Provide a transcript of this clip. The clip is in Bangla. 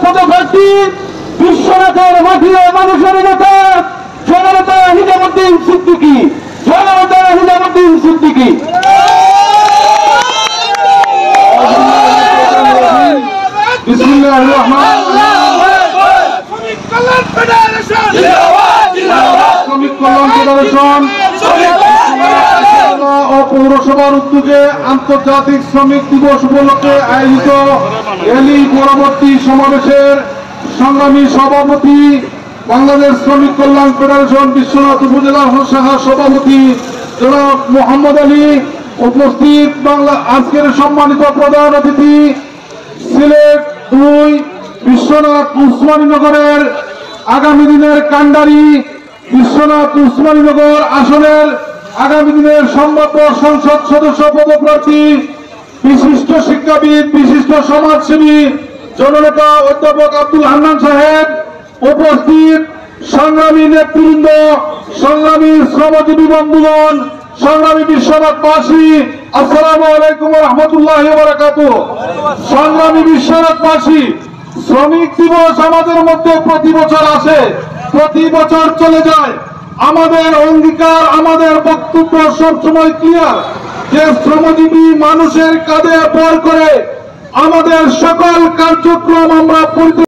পদপ্রার্থী বিশ্বনাথের মাটির মানুষের নেতা জননেতা হিজাবুদ্দিন সিদ্দিকী, জননেতা হিজাবুদ্দিন সিদ্দিকী। বিসমিল্লাহির রহমানির রহিম। শ্রমিক কল্যাণ ফেডারেশন ও পৌরসভার উদ্যোগে আন্তর্জাতিক শ্রমিক দিবস উপলক্ষে আয়োজিত এলি পরবর্তী সমাবেশের সংগ্রামী সভাপতি, বাংলাদেশ শ্রমিক কল্যাণ ফেডারেশন বিশ্বনাথ উপজেলা শাখার সভাপতি জনাব মোহাম্মদ আলী, উপস্থিত আজকের সম্মানিত প্রধান অতিথি সিলেট 2 বিশ্বনাথ উসমানীনগরের আগামী দিনের কান্ডারি, বিশ্বনাথ উসমানীনগর আসনের আগামী দিনের সম্ভাব্য সংসদ সদস্য পদপ্রার্থী, বিশিষ্ট শিক্ষাবিদ, বিশিষ্ট সমাজসেবী জননেতা অধ্যাপক আব্দুল হান্নান সাহেব, উপস্থিত সংগ্রামী নেতৃবৃন্দ, সংগ্রামী শ্রমজীবী বন্ধুগণ, সংগ্রামী বিশ্বনাথবাসী, আসসালামু আলাইকুম ওয়া রাহমাতুল্লাহি ওয়া বারাকাতুহু। সংগ্রামী বিশ্বনাথবাসী, শ্রমিক দিবস আমাদের মধ্যে প্রতি বছর আসে, প্রতি বছর চলে যায়। আমাদের অঙ্গীকার, আমাদের বক্তব্য সবসময় ক্লিয়ার যে শ্রমজীবী মানুষের কাঁধে ভর করে আমাদের সকল কার্যক্রম আমরা